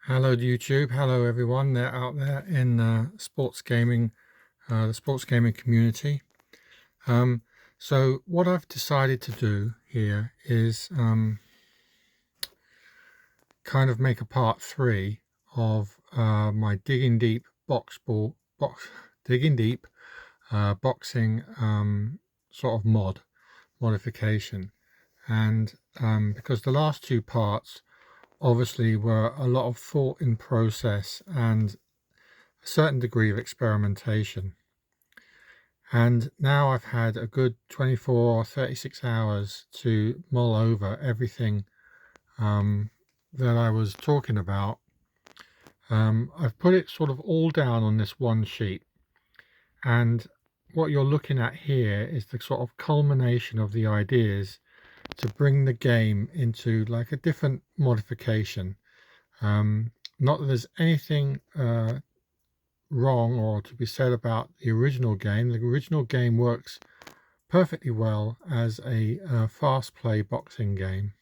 Hello YouTube, hello everyone there out there in sports gaming, the sports gaming community. So what I've decided to do here is kind of make a part 3 of my Digging Deep Digging Deep boxing sort of modification, and because the last two parts obviously were a lot of thought in process and a certain degree of experimentation. And now I've had a good 24 or 36 hours to mull over everything that I was talking about. I've put it sort of all down on this one sheet, and what you're looking at here is the sort of culmination of the ideas to bring the game into like a different modification. Not that there's anything wrong or to be said about the original game. The original game works perfectly well as a fast play boxing game.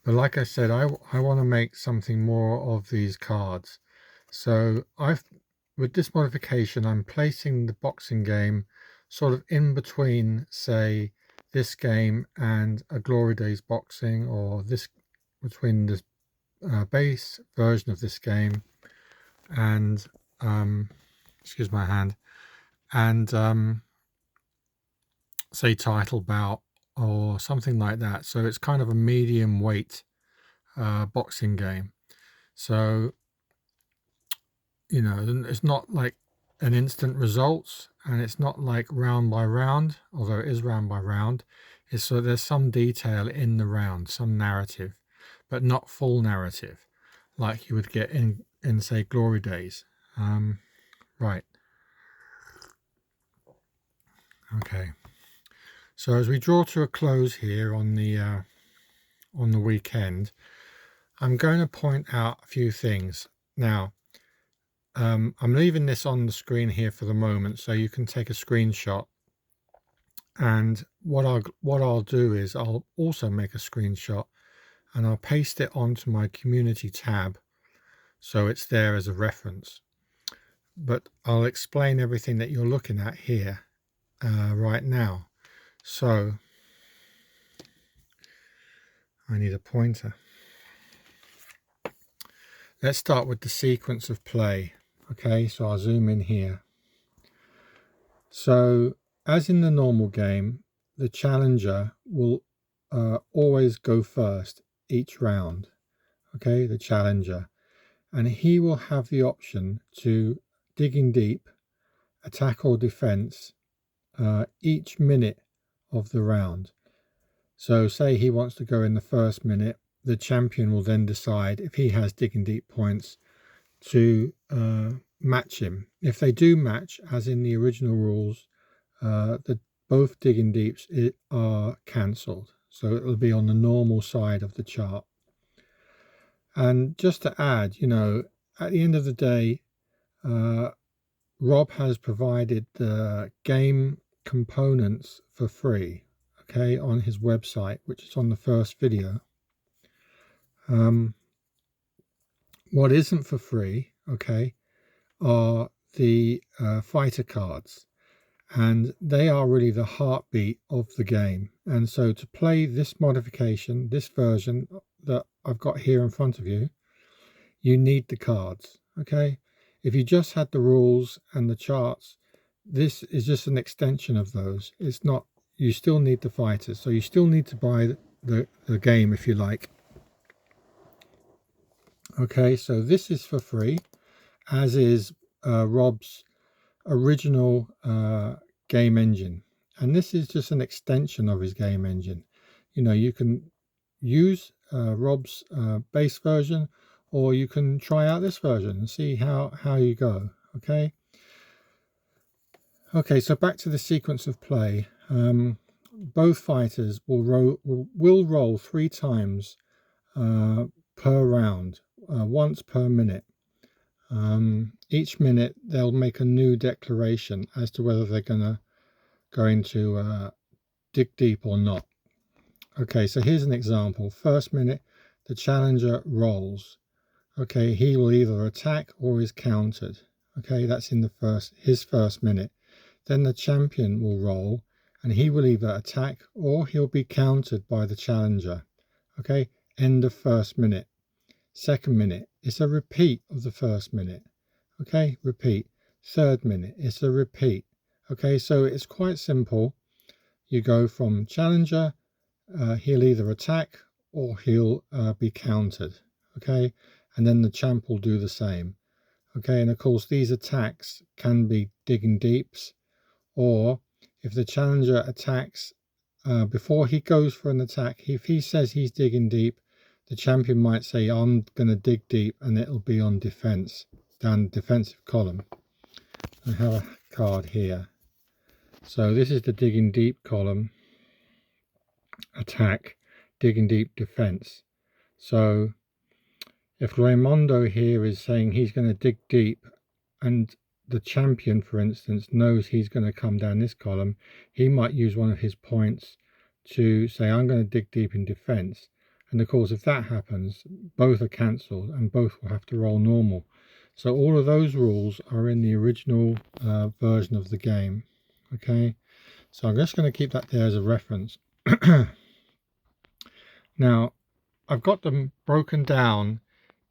But like I said, I want to make something more of these cards. So with this modification, I'm placing the boxing game sort of in between, say, this game and a Glory Days boxing, or this between the base version of this game and excuse my hand, and say title bout or something like that. So it's kind of a medium weight boxing game. So, you know, it's not like an instant results, and it's not like round by round, although it is round by round. It's so there's some detail in the round, some narrative, but not full narrative like you would get in say Glory Days. Right. Okay. So as we draw to a close here on the weekend, I'm going to point out a few things. Now, I'm leaving this on the screen here for the moment, so you can take a screenshot. And what I'll do is I'll also make a screenshot, and I'll paste it onto my community tab, so it's there as a reference. But I'll explain everything that you're looking at here right now. So I need a pointer. Let's start with the sequence of play. Okay, so I'll zoom in here. So as in the normal game, the challenger will always go first each round. Okay, the challenger, and he will have the option to digging deep, attack or defense each minute of the round. So say he wants to go in the first minute, the champion will then decide, if he has digging deep points, to match him. If they do match, as in the original rules, both digging deeps are cancelled, so it will be on the normal side of the chart. And just to add, you know, at the end of the day, Rob has provided the game components for free, okay, on his website, which is on the first video. What isn't for free, okay, are the fighter cards, and they are really the heartbeat of the game. And so to play this modification, this version that I've got here in front of you, you need the cards. Okay, if you just had the rules and the charts, this is just an extension of those. It's not, you still need the fighters, so you still need to buy the game if you like. Okay, so this is for free, as is Rob's original game engine, and this is just an extension of his game engine. You know, you can use Rob's base version, or you can try out this version and see how you go. Okay, so back to the sequence of play. Both fighters will roll 3 times per round, once per minute. Each minute they'll make a new declaration as to whether they're going to dig deep or not. Okay, so here's an example. First minute, the challenger rolls. Okay, he will either attack or is countered. Okay, that's in his first minute. Then the champion will roll, and he will either attack or he'll be countered by the challenger. Okay, end of first minute. Second minute, it's a repeat of the first minute. Okay, repeat. Third minute, it's a repeat. Okay, so it's quite simple. You go from challenger, he'll either attack or he'll be countered. Okay, and then the champ will do the same. Okay, and of course these attacks can be digging deeps, or if the challenger attacks before he goes for an attack, if he says he's digging deep, the champion might say, I'm going to dig deep, and it'll be on defense, down the defensive column. I have a card here. So this is the digging deep column, attack, digging deep, defense. So if Raimondo here is saying he's going to dig deep, and the champion, for instance, knows he's going to come down this column, he might use one of his points to say, I'm going to dig deep in defense. And of course, if that happens, both are cancelled and both will have to roll normal. So all of those rules are in the original version of the game. Okay, so I'm just going to keep that there as a reference. Now, I've got them broken down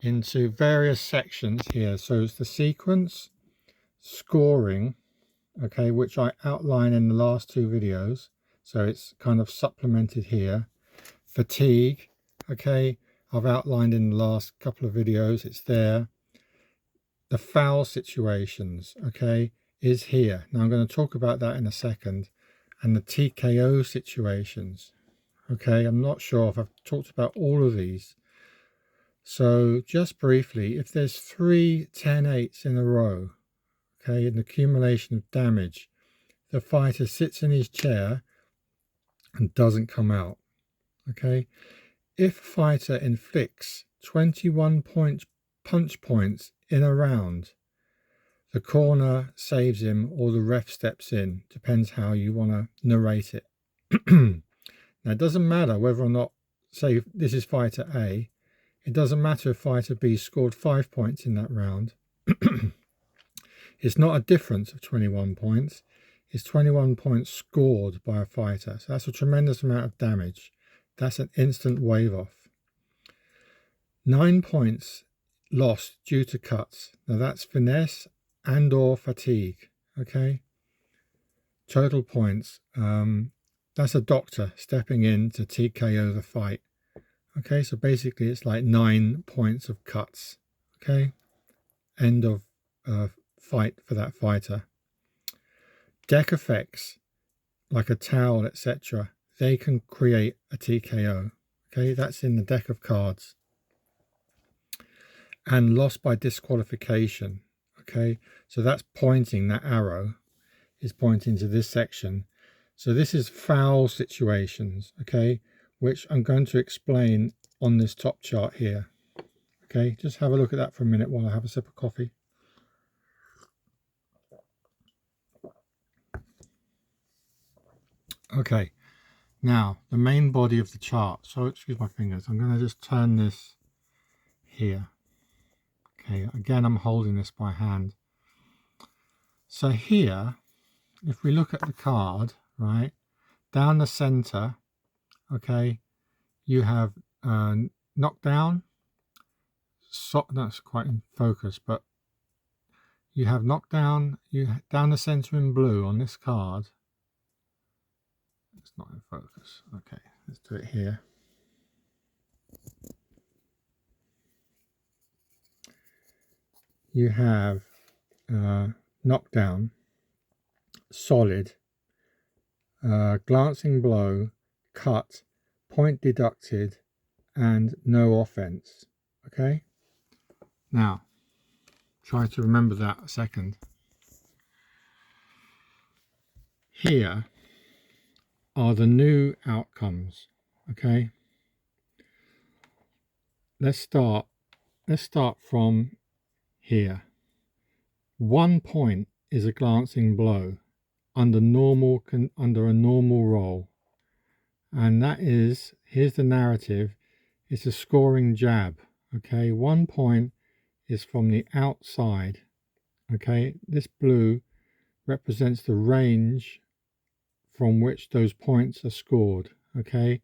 into various sections here. So it's the sequence, scoring, okay, which I outline in the last two videos. So it's kind of supplemented here. Fatigue, okay, I've outlined in the last couple of videos. It's there. The foul situations, okay, is here. Now I'm going to talk about that in a second. And the TKO situations, okay, I'm not sure if I've talked about all of these. So just briefly, if there's 3 10-8s in a row, okay, an accumulation of damage, the fighter sits in his chair and doesn't come out. Okay, if a fighter inflicts 21 punch points in a round, the corner saves him or the ref steps in, depends how you want to narrate it. Now it doesn't matter whether or not, say this is fighter A, it doesn't matter if fighter B scored 5 points in that round. It's not a difference of 21 points. It's 21 points scored by a fighter. So that's a tremendous amount of damage. That's an instant wave off. 9 points lost due to cuts. Now that's finesse and or fatigue. Okay. Total points. That's a doctor stepping in to TKO the fight. Okay, so basically it's like 9 points of cuts. Okay. End of fight for that fighter. Deck effects like a towel, etc., they can create a TKO. Okay, that's in the deck of cards. And loss by disqualification. Okay, so that's pointing, that arrow is pointing to this section. So this is foul situations, okay, which I'm going to explain on this top chart here. Okay, just have a look at that for a minute while I have a sip of coffee. Okay, now the main body of the chart. So excuse my fingers, I'm going to just turn this here. Okay, again I'm holding this by hand. So here, if we look at the card, right, down the center, okay, you have knockdown. So that's quite in focus, but you have knockdown. Down the center in blue on this card. It's not in focus. Okay, let's do it here. You have knockdown, solid, glancing blow, cut, point deducted, and no offense. Okay, now try to remember that a second. Here are the new outcomes. Okay, let's start from here. 1 point is a glancing blow under a normal roll, and that is, here's the narrative, it's a scoring jab. Okay, 1 point is from the outside. Okay, this blue represents the range from which those points are scored. Okay,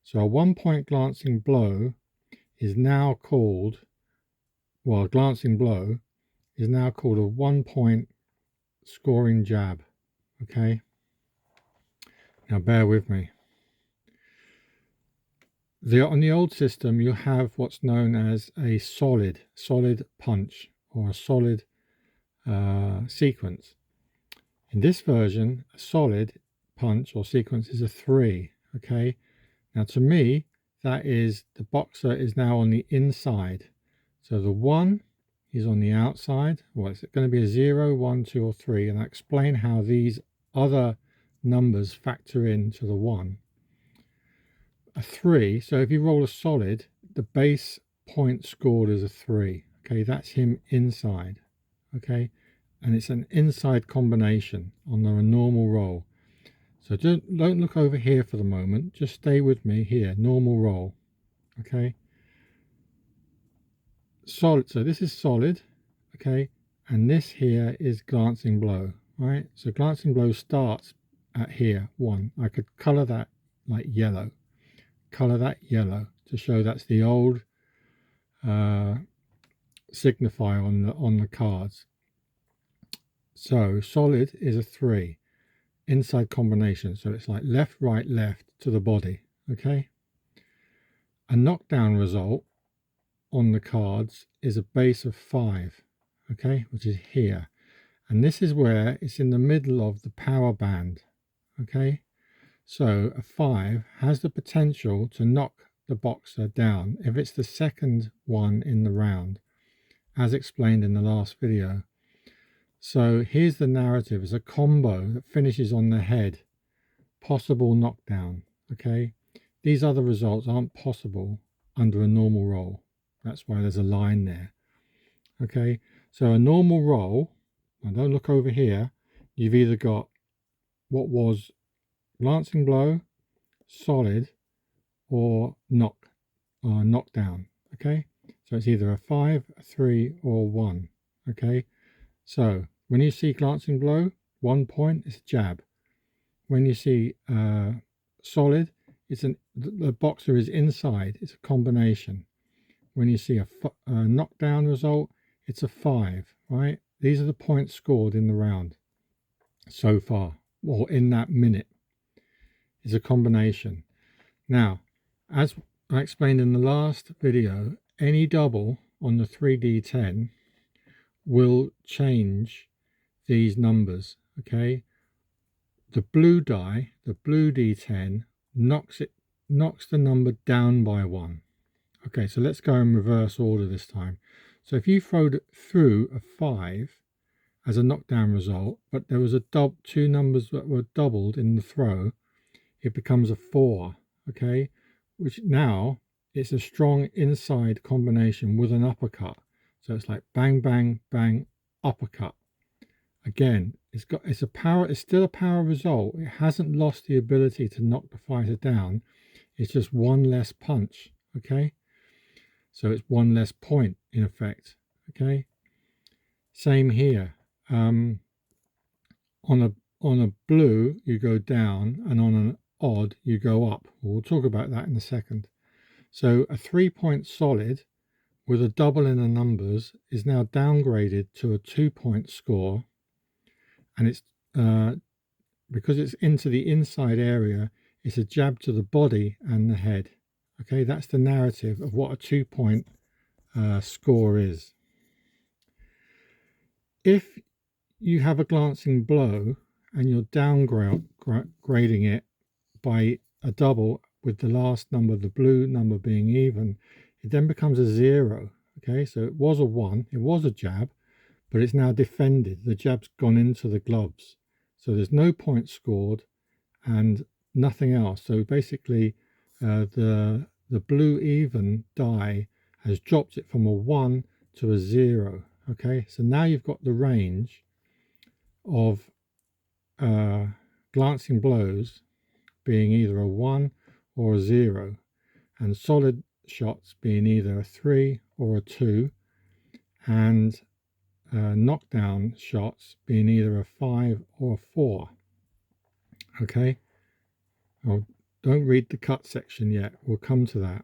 so a 1 point glancing blow is now called, well, a glancing blow is now called a 1 point scoring jab. Okay, now bear with me. On the old system, you have what's known as a solid punch, or a solid sequence. In this version, a solid punch or sequence is a 3. Okay, now to me, that is, the boxer is now on the inside. So the 1 is on the outside. Well, it's going to be a 0, 1, 2, or 3, and I'll explain how these other numbers factor into the 1. A 3, so if you roll a solid, the base point scored is a 3. Okay, that's him inside. Okay, and it's an inside combination on a normal roll. So don't look over here for the moment, just stay with me here, normal roll. Okay, solid, so this is solid. Okay, and this here is glancing blow. Right, so glancing blow starts at here, 1. I could color that like yellow, color that yellow to show that's the old signifier on the cards. So solid is a 3, inside combination, so it's like left, right, left to the body. Okay, a knockdown result on the cards is a base of 5. Okay, which is here, and this is where it's in the middle of the power band. Okay, so a 5 has the potential to knock the boxer down if it's the second one in the round, as explained in the last video. So here's the narrative. It's a combo that finishes on the head, possible knockdown. Okay, these other results aren't possible under a normal roll. That's why there's a line there. Okay, so a normal roll, and don't look over here, you've either got what was glancing blow, solid, or knockdown. Okay, so it's either a 5, a 3, or 1. Okay, so when you see glancing blow, 1 point, it's a jab. When you see solid, the boxer is inside, it's a combination. When you see a knockdown result, it's a 5, right? These are the points scored in the round so far, or in that minute. It's a combination. Now, as I explained in the last video, any double on the 3D10 will change these numbers. Okay, the blue die, the blue D10, knocks the number down by 1. Okay, so let's go in reverse order this time. So if you threw a 5 as a knockdown result, but there was two numbers that were doubled in the throw, it becomes a 4. Okay, which now it's a strong inside combination with an uppercut. So it's like bang, bang, bang, uppercut. Again, it's still a power result. It hasn't lost the ability to knock the fighter down. It's just one less punch. Okay, so it's one less point in effect. Okay, same here. On a blue you go down, and on an odd you go up. We'll talk about that in a second. So a 3-point solid with a double in the numbers is now downgraded to a 2-point score, and it's because it's into the inside area, it's a jab to the body and the head. Okay, that's the narrative of what a 2-point score is. If you have a glancing blow and you're downgrading it by a double with the last number, the blue number, being even, it then becomes a 0. Okay, so it was a 1, it was a jab, but it's now defended. The jab's gone into the gloves, so there's no point scored and nothing else. So basically the blue even die has dropped it from a 1 to a 0. Okay, so now you've got the range of glancing blows being either a 1 or a 0, and solid shots being either a 3 or a 2, and knockdown shots being either a 5 or a 4. Okay, well, don't read the cut section yet, we'll come to that.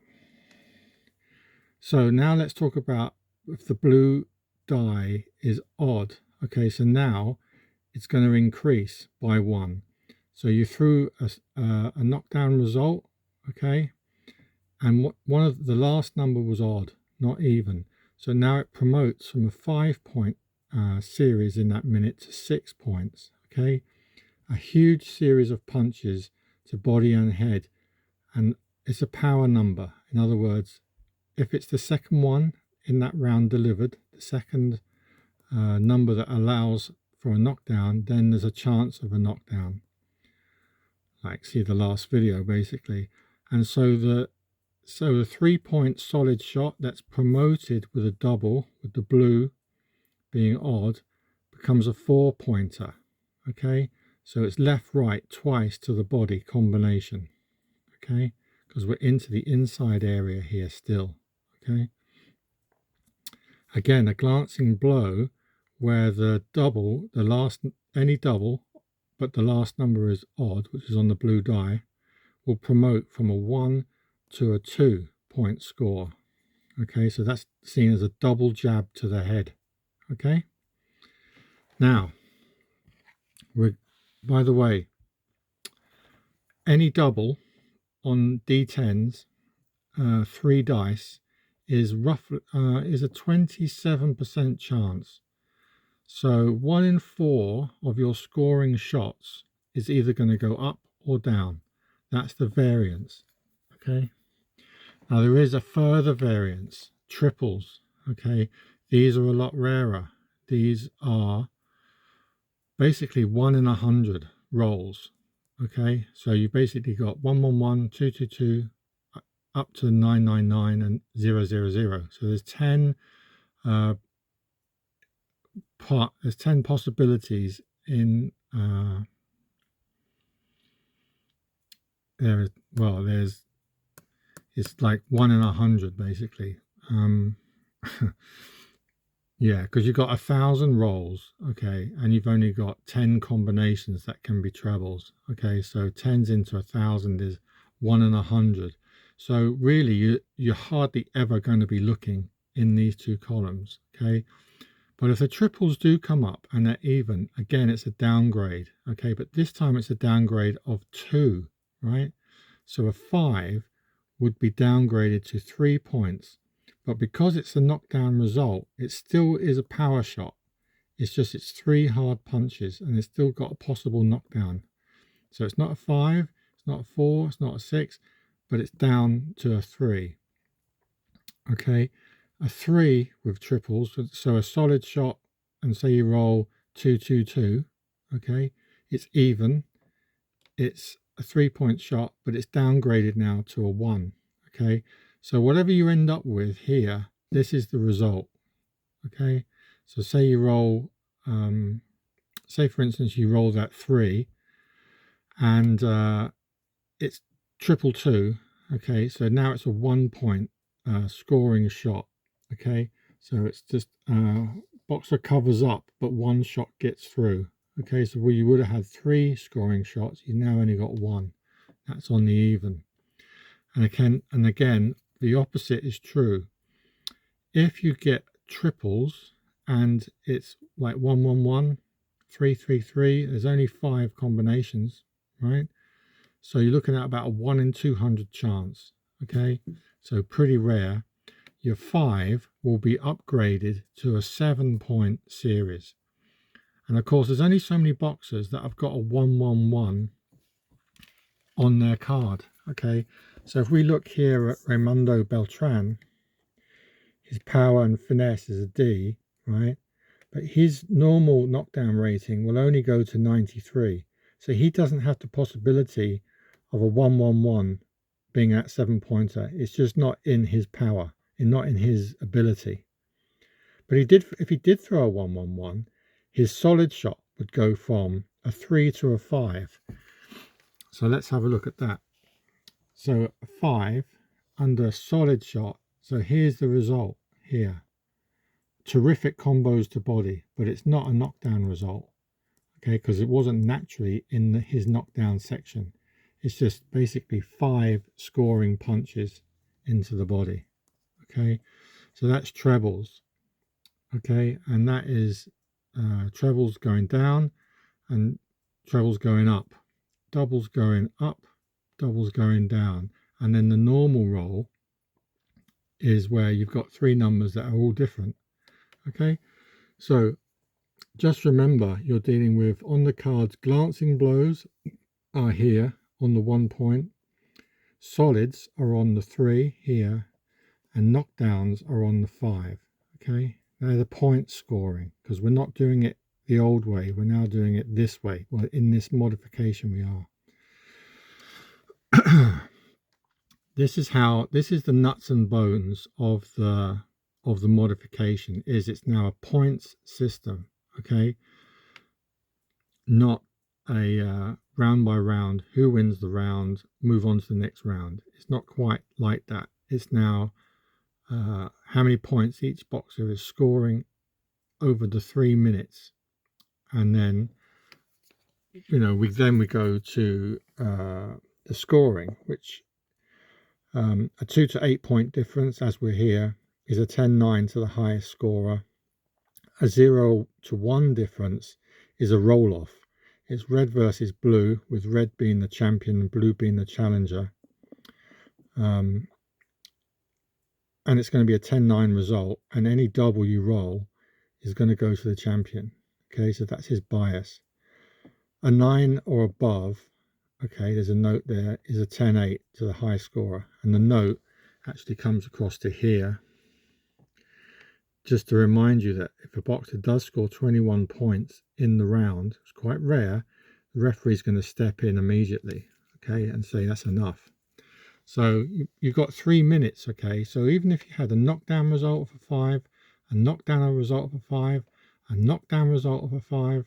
So now let's talk about if the blue die is odd. Okay, so now it's going to increase by 1. So you threw a knockdown result, okay, and one of the last number was odd, not even. So now it promotes from a 5-point series in that minute to 6 points, okay. A huge series of punches to body and head, and it's a power number. In other words, if it's the second one in that round delivered, the second number that allows for a knockdown, then there's a chance of a knockdown. Like see the last video basically. And so the 3-point solid shot that's promoted with a double, with the blue being odd, becomes a 4-pointer. Okay, so it's left right twice to the body combination. Okay, because we're into the inside area here still. Okay, again, a glancing blow where the double, any double, but the last number is odd, which is on the blue die, will promote from a 1 to a 2-point score. Okay, so that's seen as a double jab to the head. Okay, now, by the way, any double on D10s, 3 dice, is is a 27% chance. So 1 in 4 of your scoring shots is either going to go up or down. That's the variance. Okay. Now there is a further variance, triples. Okay. These are a lot rarer. These are basically 1 in 100 rolls. Okay. So you basically got 111, 222, up to 999 and 000. So there's 10 there's 10 possibilities in it's like 1 in 100 basically. Yeah, because you've got 1,000 rolls, okay, and you've only got 10 combinations that can be trebles. Okay, so 10s into 1,000 is 1 in 100. So really you're hardly ever going to be looking in these two columns. Okay, but if the triples do come up and they're even, again, it's a downgrade. Okay, but this time it's a downgrade of 2, right? So a 5 would be downgraded to 3 points. But because it's a knockdown result, it still is a power shot. It's just it's 3 hard punches and it's still got a possible knockdown. So it's not a 5, it's not a 4, it's not a 6, but it's down to a 3. Okay. A 3 with triples, so a solid shot, and say you roll 222, okay, it's even, it's a 3-point shot, but it's downgraded now to a 1, okay. So whatever you end up with here, this is the result, okay. So say you roll, say for instance you roll that 3, and it's 222, okay, so now it's a 1-point scoring shot. Okay, so it's just boxer covers up, but 1 shot gets through. Okay, so where you would have had 3 scoring shots, you've now only got 1. That's on the even. And again, the opposite is true. If you get triples and it's like 111, 333, there's only 5 combinations, right? So you're looking at about a 1 in 200 chance. Okay, so pretty rare. Your 5 will be upgraded to a 7-point series. And of course, there's only so many boxers that have got a 111 on their card. Okay, so if we look here at Raimundo Beltran, his power and finesse is a D, right? But his normal knockdown rating will only go to 93. So he doesn't have the possibility of a 111 being at 7-pointer. It's just not in his power. Not in his ability. But if he did throw a 111, his solid shot would go from a 3 to a 5. So let's have a look at that. So a 5, under solid shot. So here's the result here. Terrific combos to body, but it's not a knockdown result, okay, because it wasn't naturally in his knockdown section. It's just basically 5 scoring punches into the body, okay. So that's trebles, okay, and that is trebles going down and trebles going up, doubles going up, doubles going down, and then the normal roll is where you've got 3 numbers that are all different, okay. So just remember, you're dealing with, on the cards, glancing blows are here on the 1 point, solids are on the 3 here, and knockdowns are on the 5, okay. They're the point scoring, because we're not doing it the old way, we're now doing it this way. Well, in this modification we are. This is the nuts and bones of the modification. It's now a points system, okay, not a round by round, who wins the round, move on to the next round. It's not quite like that. It's now how many points each boxer is scoring over the 3 minutes, and then we go to the scoring, which a 2 to 8 point difference, as we're here, is a 10-9 to the highest scorer. A 0 to 1 difference is a roll off. It's red versus blue, with red being the champion and blue being the challenger. And it's going to be a 10-9 result, and any double you roll is going to go to the champion, okay, so that's his bias. A 9 or above, okay, there's a note there, is a 10-8 to the high scorer, and the note actually comes across to here, just to remind you that if a boxer does score 21 points in the round, it's quite rare, the referee's going to step in immediately, okay, and say that's enough. So you've got 3 minutes, okay? So even if you had a knockdown result of a 5, a knockdown result of a 5, a knockdown result of a 5,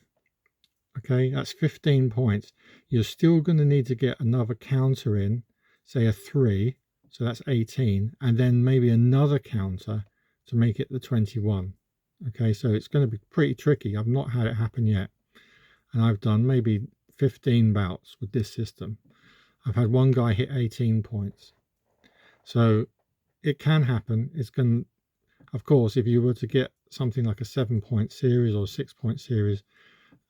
okay, that's 15 points. You're still going to need to get another counter in, say a 3, so that's 18, and then maybe another counter to make it the 21. Okay, so it's going to be pretty tricky. I've not had it happen yet, and I've done maybe 15 bouts with this system. I've had one guy hit 18 points. So it can happen. It's going, of course, if you were to get something like a 7-point series or a 6-point series,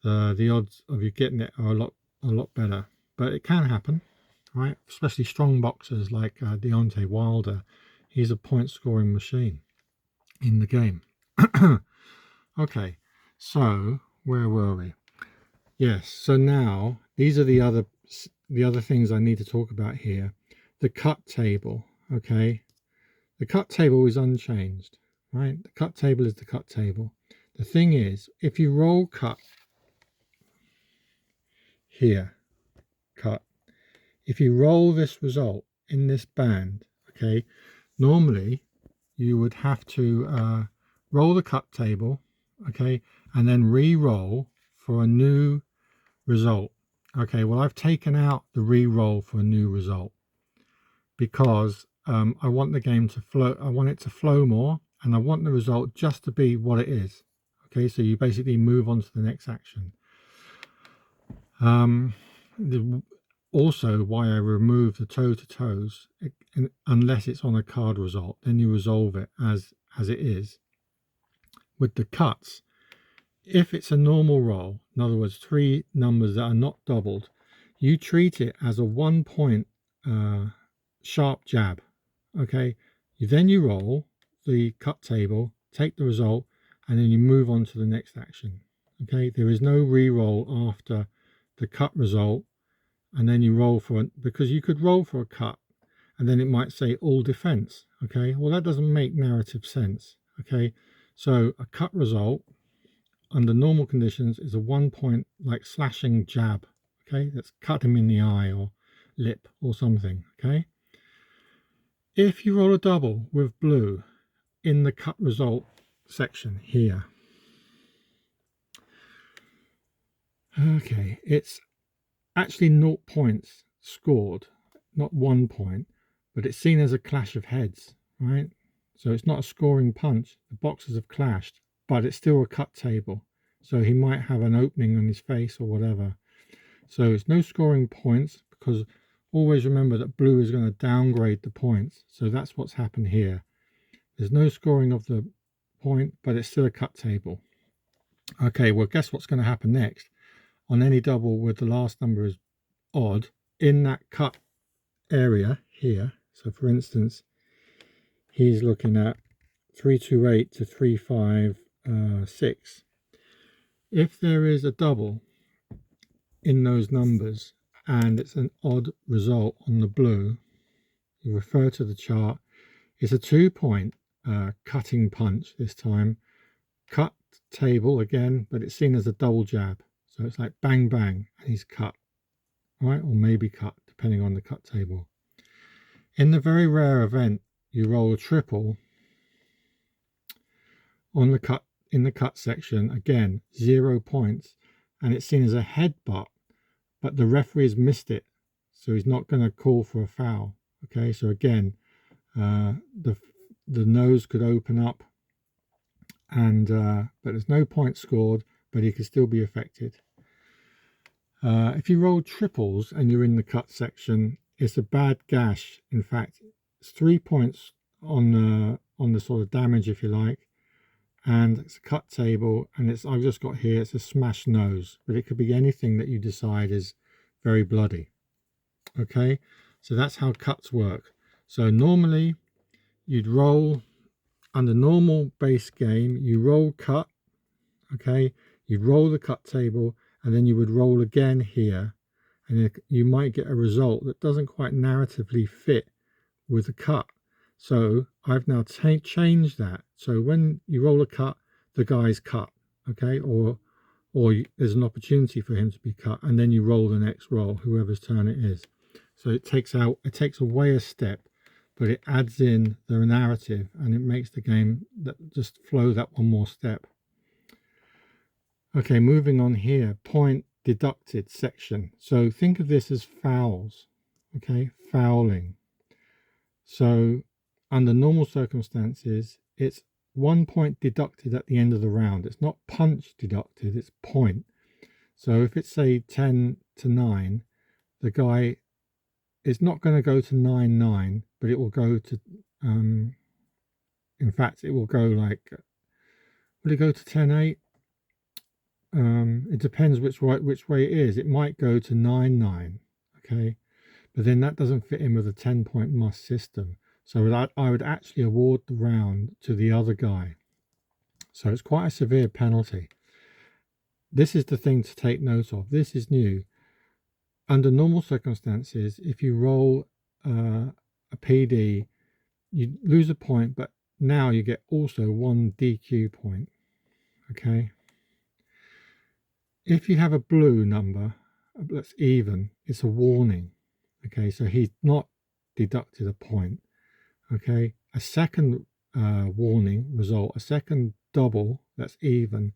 the odds of you getting it are a lot better. But it can happen, right? Especially strong boxers like Deontay Wilder. He's a point scoring machine in the game. Okay, so where were we? Yes, so now these are the other things I need to talk about here. The cut table, okay? The cut table is unchanged, right? The cut table is the cut table. The thing is, if you roll cut here, cut, if you roll this result in this band, okay, normally you would have to roll the cut table, okay, and then re-roll for a new result. Okay, well, I've taken out the re-roll for a new result because I want the game to flow. I want it to flow more, and I want the result just to be what it is. Okay, so you basically move on to the next action. Also, why I remove the toe-to-toes, unless it's on a card result, then you resolve it as it is. With the cuts, if it's a normal roll, in other words 3 numbers that are not doubled, you treat it as a 1-point sharp jab, okay. Then you roll the cut table, take the result, and then you move on to the next action, okay. There is no re-roll after the cut result, and then you roll for it, because you could roll for a cut and then it might say all defense, okay. Well, that doesn't make narrative sense, okay. So a cut result under normal conditions is a 1-point like slashing jab, okay, that's cut him in the eye or lip or something, okay. If you roll a double with blue in the cut result section here, okay, it's actually 0 points scored, not 1 point, but it's seen as a clash of heads, right? So it's not a scoring punch. The boxers have clashed, but it's still a cut table. So he might have an opening on his face or whatever. So it's no scoring points, because always remember that blue is going to downgrade the points. So that's what's happened here. There's no scoring of the point, but it's still a cut table. Okay, well, guess what's going to happen next? On any double where the last number is odd, in that cut area here, so for instance, he's looking at 328 to 356. If there is a double in those numbers and it's an odd result on the blue, you refer to the chart. It's a 2-point cutting punch this time. Cut table again, but it's seen as a double jab. So it's like bang, bang, and he's cut, right? Or maybe cut, depending on the cut table. In the very rare event you roll a triple on the cut, in the cut section, again, 0 points, and it's seen as a headbutt, but the referee's missed it, so he's not going to call for a foul. Okay, so again, the nose could open up, and but there's no point scored, but he could still be affected. If you roll triples and you're in the cut section, it's a bad gash. In fact, it's 3 points on the sort of damage, if you like, and it's a cut table, and it's, I've just got here, it's a smashed nose, but it could be anything that you decide is very bloody. Okay, so that's how cuts work. So normally you'd roll, under normal base game, you roll cut, okay, you'd roll the cut table, and then you would roll again here, and you might get a result that doesn't quite narratively fit with the cut. So I've now changed that. So when you roll a cut, the guy's cut, okay, or there's an opportunity for him to be cut, and then you roll the next roll, whoever's turn it is. So it takes away a step, but it adds in the narrative, and it makes the game just flow that one more step. Okay, moving on here, point deducted section. So think of this as fouls, okay, fouling. So under normal circumstances, it's 1 point deducted at the end of the round. It's not punch deducted, it's point. So if it's, say, 10 to 9, the guy is not going to go to 9-9, but it will go to, in fact, it will go like, will it go to 10-8? It depends which way it is. It might go to 9-9, okay? But then that doesn't fit in with a 10-point must system. So I would actually award the round to the other guy. So it's quite a severe penalty. This is the thing to take note of. This is new. Under normal circumstances, if you roll a PD, you lose a point, but now you get also 1 DQ point, okay? If you have a blue number that's even, it's a warning, okay? So he's not deducted a point, okay? A second warning result, a second double that's even,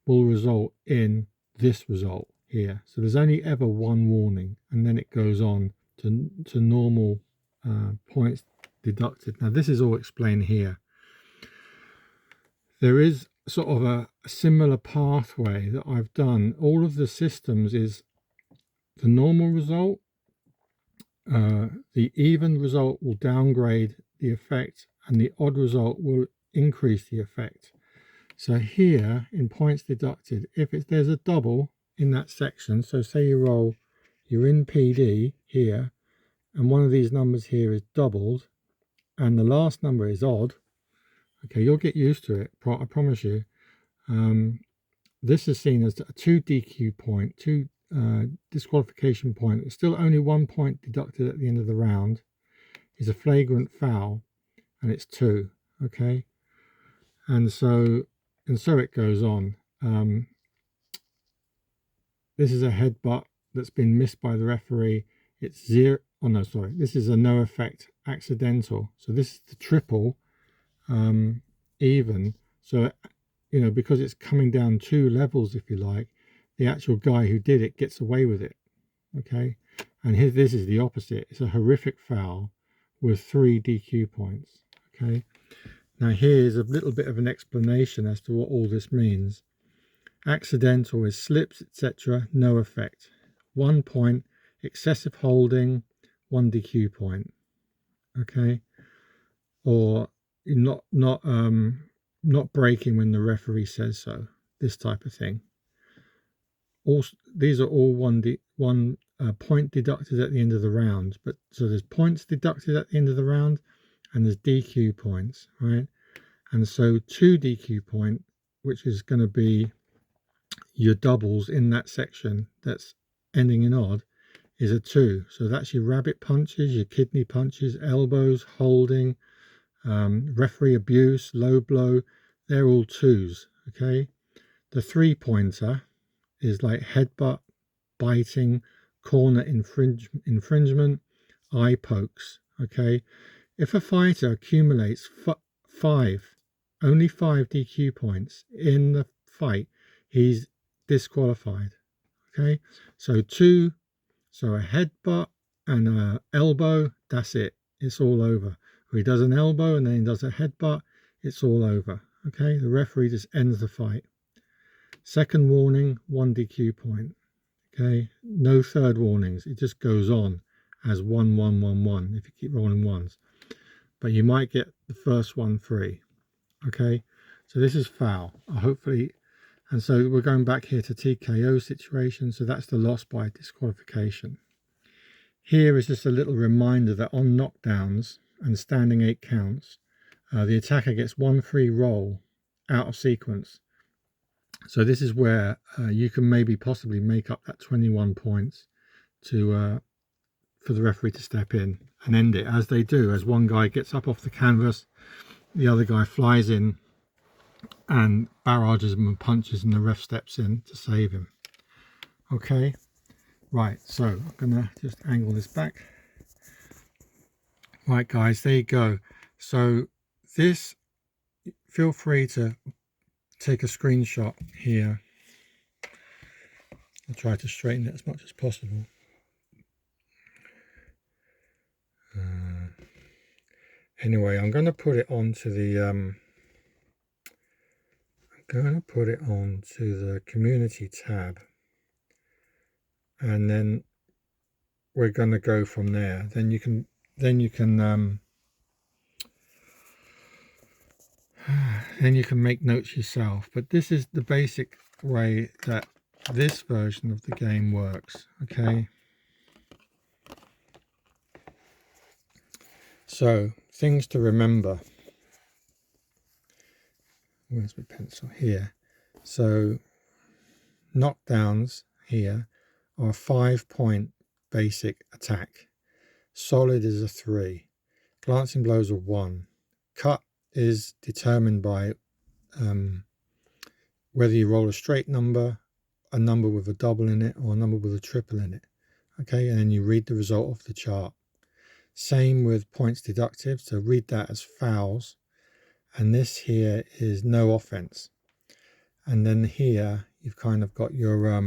will result in this result here. So there's only ever one warning, and then it goes on to normal points deducted. Now this is all explained here. There is sort of a similar pathway that I've done. All of the systems is the normal result, the even result will downgrade the effect, and the odd result will increase the effect. So here in points deducted, if there's a double in that section, so say you roll, you're in PD here, and one of these numbers here is doubled, and the last number is odd, okay, you'll get used to it, I promise you. This is seen as a 2 DQ point, 2 disqualification point. It's still only 1 point deducted at the end of the round. Is a flagrant foul, and it's 2, okay? And so it goes on. This is a headbutt that's been missed by the referee. It's 0. Oh no, sorry. This is a no effect accidental. So this is the triple even. So, you know, because it's coming down 2 levels, if you like, the actual guy who did it gets away with it. Okay. And here, this is the opposite. It's a horrific foul with 3 DQ points. Okay, now here's a little bit of an explanation as to what all this means. Accidental is slips, etc., no effect. 1 point. Excessive holding, 1 DQ point. Okay, or not breaking when the referee says so. This type of thing. Also, these are all one point deducted at the end of the round. But so there's points deducted at the end of the round, and there's DQ points, right? And so 2 DQ point, which is going to be your doubles in that section that's ending in odd, is a 2. So that's your rabbit punches, your kidney punches, elbows, holding, referee abuse, low blow. They're all 2s. Okay, the 3-pointer is like headbutt, biting, corner infringement, eye pokes. Okay, if a fighter accumulates only 5 DQ points in the fight, he's disqualified. Okay, so 2, so a headbutt and a elbow, that's it, it's all over. Or he does an elbow and then he does a headbutt, it's all over. Okay, the referee just ends the fight. Second warning, 1 DQ point. Okay, no third warnings, it just goes on as 1 1 1 1 if you keep rolling ones, but you might get the first one free. Okay, so this is foul, hopefully. And so we're going back here to TKO situation, so that's the loss by disqualification. Here is just a little reminder that on knockdowns and standing 8 counts, the attacker gets 1 free roll out of sequence. So this is where you can maybe possibly make up that 21 points to for the referee to step in and end it, as they do. As one guy gets up off the canvas, the other guy flies in and barrages him and punches, and the ref steps in to save him. Okay, right, so I'm gonna just angle this back. Right guys, there you go. So this, feel free to take a screenshot here. I'll try to straighten it as much as possible. Anyway, I'm going to put it onto the community tab, and then we're going to go from there. Then you can make notes yourself. But this is the basic way that this version of the game works. Okay, so things to remember. Where's my pencil? Here. So knockdowns here are a 5-point basic attack. Solid is a 3. Glancing blows are 1. Cut is determined by whether you roll a straight number, a number with a double in it, or a number with a triple in it. Okay, and then you read the result off the chart. Same with points deductive, so read that as fouls. And this here is no offense. And then here you've kind of got your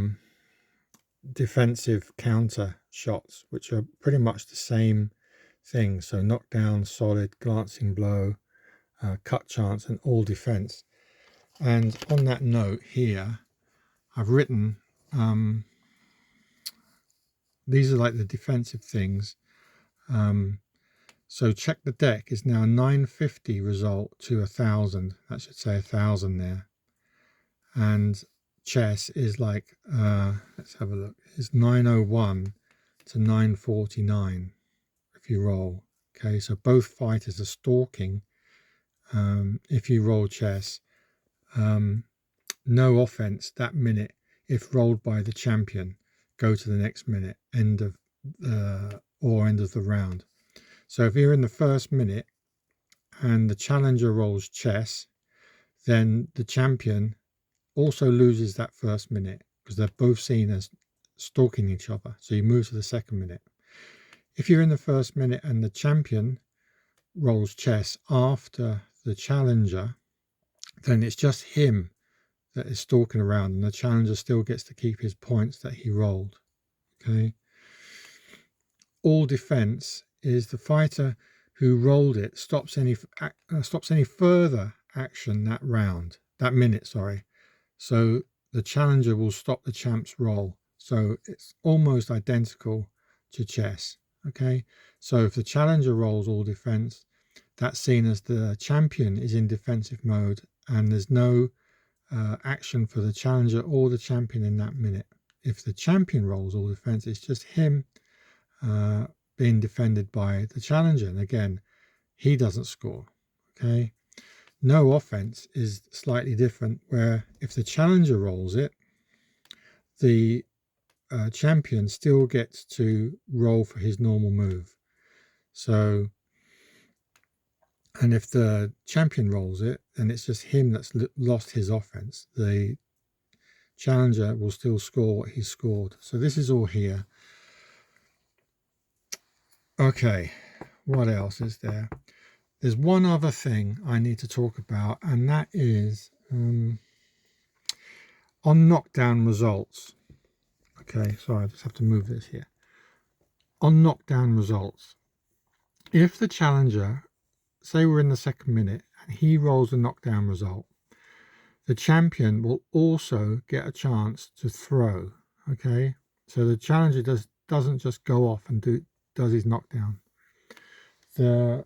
defensive counter shots, which are pretty much the same thing. So knockdown, solid, glancing blow, cut chance, and all defense. And on that note here, I've written these are like the defensive things. So check the deck is now 950 result to 1,000. That should say 1,000 there. And chess is like, let's have a look. It's 901 to 949 if you roll. Okay, so both fighters are stalking. If you roll chess, no offense that minute. If rolled by the champion, go to the next minute, end of the round. So if you're in the first minute and the challenger rolls chess, then the champion also loses that first minute because they're both seen as stalking each other. So you move to the second minute. If you're in the first minute and the champion rolls chess after the challenger, then it's just him that is stalking around, and the challenger still gets to keep his points that he rolled. Okay. All defense is the fighter who rolled it stops any further action that minute, sorry. So the challenger will stop the champ's roll. So it's almost identical to chess. Okay, so if the challenger rolls all defense, that's seen as the champion is in defensive mode, and there's no action for the challenger or the champion in that minute. If the champion rolls all defense, it's just him being defended by the challenger, and again, he doesn't score. Okay, no offense is slightly different, where if the challenger rolls it, the champion still gets to roll for his normal move. So, and if the champion rolls it, then it's just him that's lost his offense. The challenger will still score what he scored. So this is all here. Okay, what else is there? There's one other thing I need to talk about, and that is on knockdown results. Okay, sorry, I just have to move this here. On knockdown results, if the challenger, say we're in the second minute, and he rolls a knockdown result, the champion will also get a chance to throw. Okay, so the challenger doesn't just go off and does his knockdown. The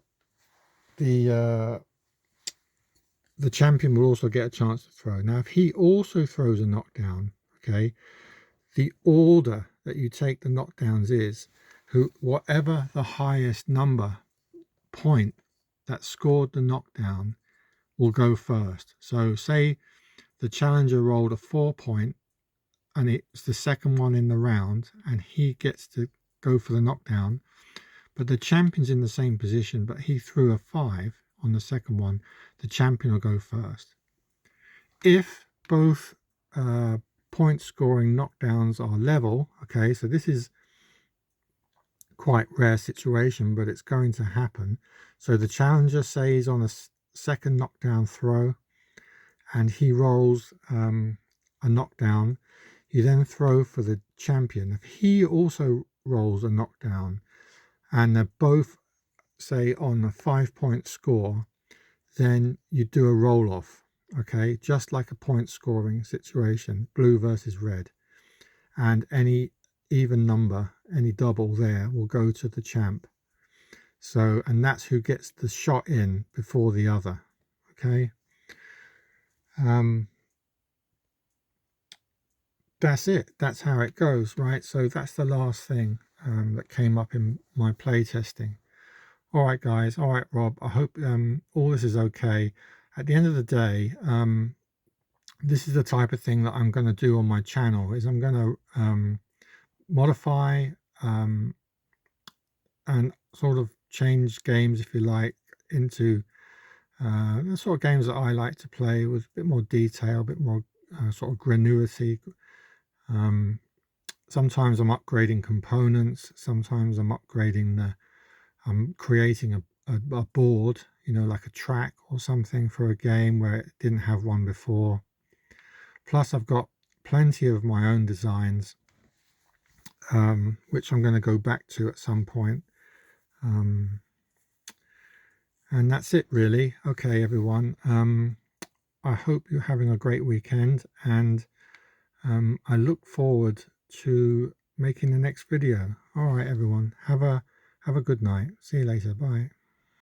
champion will also get a chance to throw. Now, if he also throws a knockdown, okay, the order that you take the knockdowns is whatever the highest point that scored the knockdown will go first. So say the challenger rolled a 4 point and it's the second one in the round, and he gets to go for the knockdown, but the champion's in the same position, but he threw a 5 on the second one, the champion will go first. If both point scoring knockdowns are level, okay, so this is quite rare situation, but it's going to happen. So the challenger says on a second knockdown throw, and he rolls a knockdown, you then throw for the champion. If he also rolls a knockdown and they're both, say, on a 5 point score, then you do a roll off, okay, just like a point scoring situation, blue versus red, and any even number, any double there will go to the champ. So, and that's who gets the shot in before the other. Okay, that's it. That's how it goes, right? So that's the last thing that came up in my play testing. All right, guys. All right, Rob. I hope all this is okay. At the end of the day, this is the type of thing that I'm going to do on my channel. Is I'm going to modify and sort of change games, if you like, into the sort of games that I like to play with a bit more detail, a bit more sort of granularity. Sometimes I'm upgrading components, sometimes I'm upgrading I'm creating a board, you know, like a track or something for a game where it didn't have one before. Plus I've got plenty of my own designs, which I'm going to go back to at some point. And that's it, really. Okay, everyone. I hope you're having a great weekend, and I look forward to making the next video. All right, everyone. Have a good night. See you later. Bye.